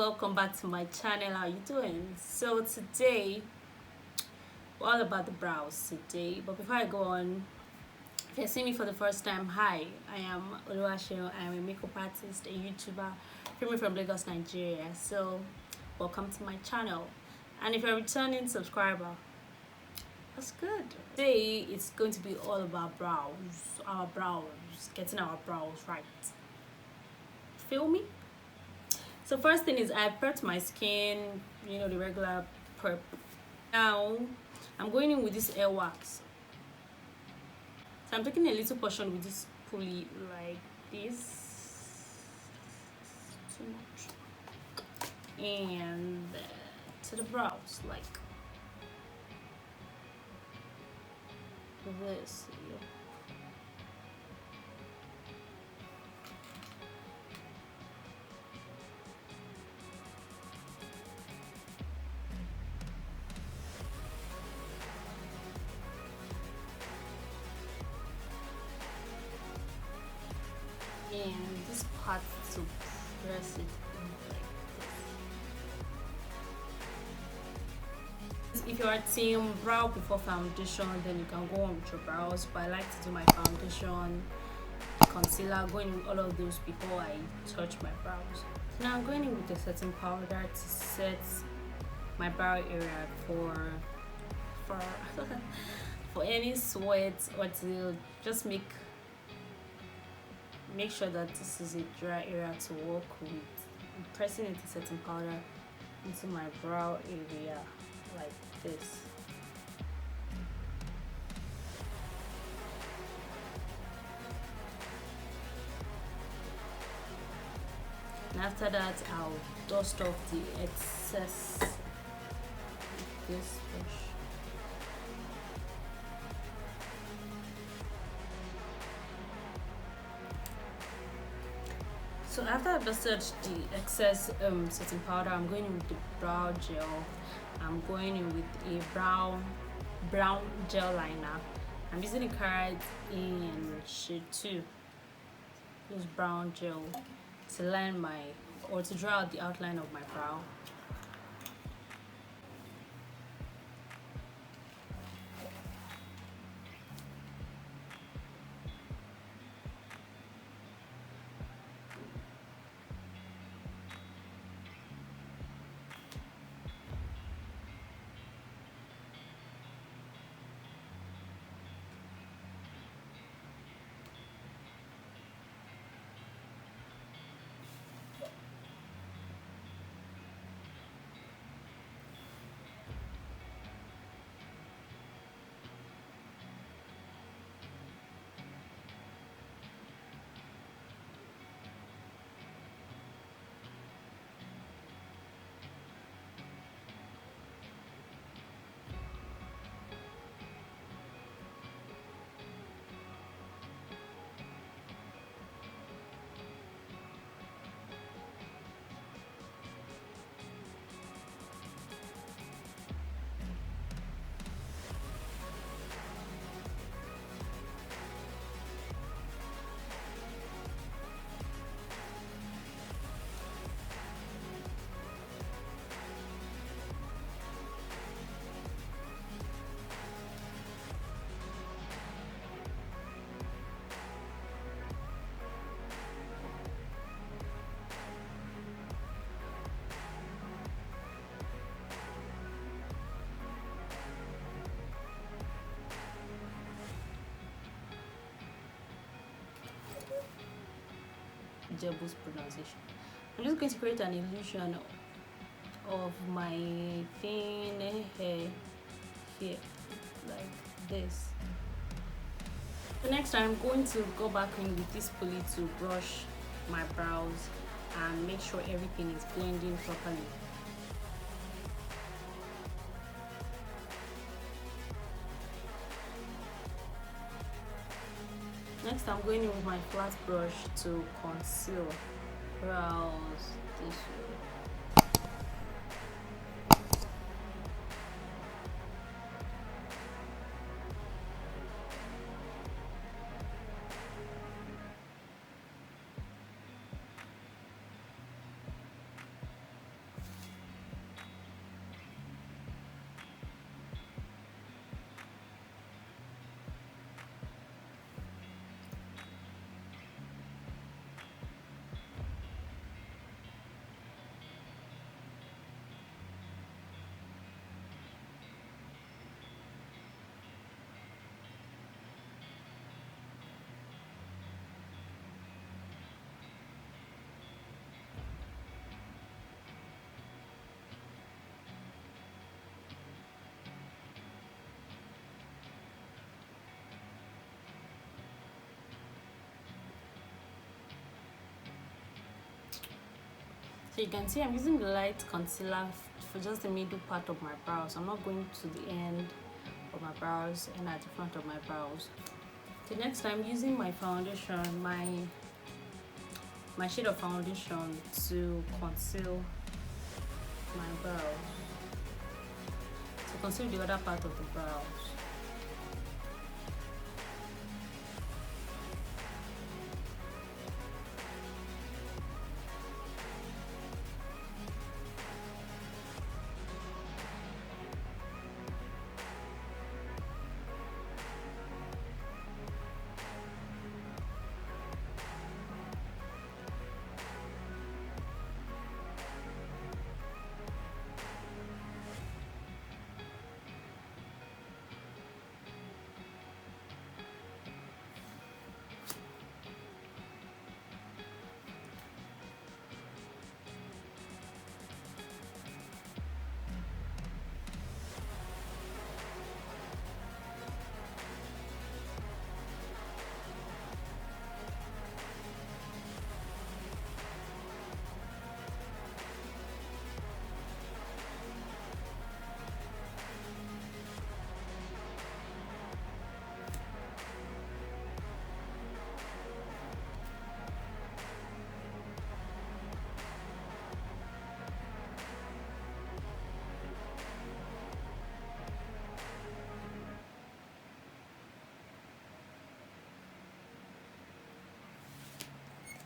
welcome back to my channel. How you doing? So today we're all about the brows today, but before I go on, if you're seeing me for the first time, hi, I am Oluwaseun. I am a makeup artist, a YouTuber, filming from Lagos, Nigeria. So welcome to my channel, and if you're a returning subscriber, that's good. Today it's going to be all about our brows, getting our brows right. Feel me? So first thing is I prepped my skin, the regular prep. Now I'm going in with this air wax. So I'm taking a little portion with this pulley like this, too much, and to the brows like this. And this part to press it in like this. If you are team brow before foundation, then you can go on with your brows, but I like to do my foundation, concealer, going in all of those before I touch my brows. Now I'm going in with a setting powder to set my brow area for for any sweat, or to just make sure that this is a dry area to work with. I'm pressing into setting powder into my brow area like this. And after that, I'll dust off the excess with this brush. So after I've dusted the excess setting powder, I'm going in with the brow gel. I'm going in with a brown gel liner. I'm using a carrot in shade 2. Use brown gel to line to draw out the outline of my brow. Jebus pronunciation. I'm just going to create an illusion of my thin hair here, like this. The next time I'm going to go back in with this pulley to brush my brows and make sure everything is blending properly. Next, I'm going in with my flat brush to conceal brows this way. So you can see I'm using the light concealer for just the middle part of my brows. I'm not going to the end of my brows and at the front of my brows. So next I'm using my foundation, my shade of foundation to conceal my brows. To conceal the other part of the brows.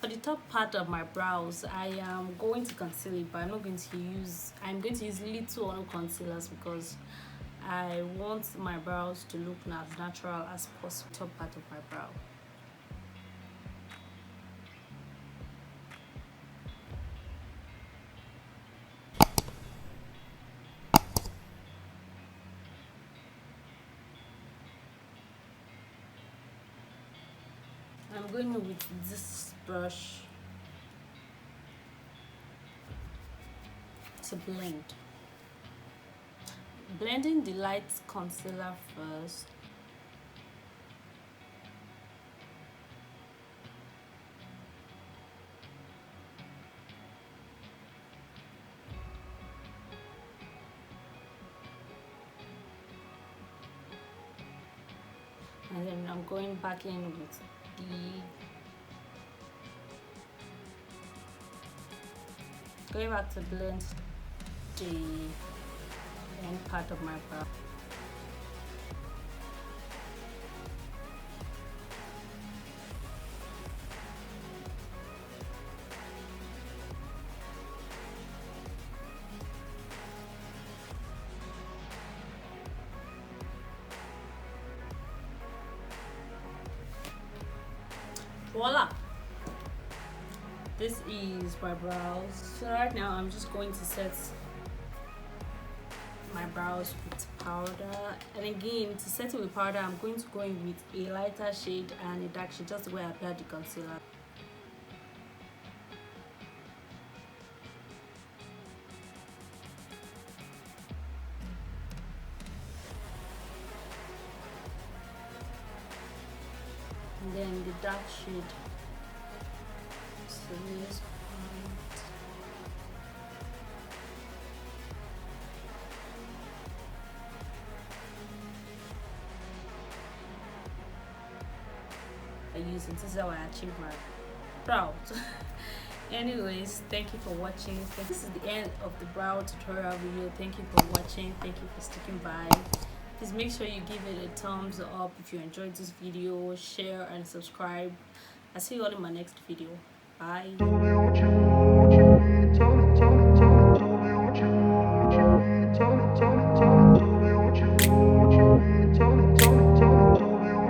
For the top part of my brows, I am going to conceal it, but I'm going to use little or no concealers because I want my brows to look as natural as possible. Top part of my brow. I'm going with this brush to blend. Blending the light concealer first. And then I'm going back in with going back to blend the end part of my brow. Voila! This is my brows. So right now I'm just going to set my brows with powder, and again to set it with powder I'm going to go in with a lighter shade and a dark shade, just the way I applied the concealer. And then the dark shade. So this part. This is how I achieve my brows. Anyways, thank you for watching. This is the end of the brow tutorial video. Thank you for watching. Thank you for sticking by. Please make sure you give it a thumbs up if you enjoyed this video, share and subscribe. I'll see you all in my next video. Bye.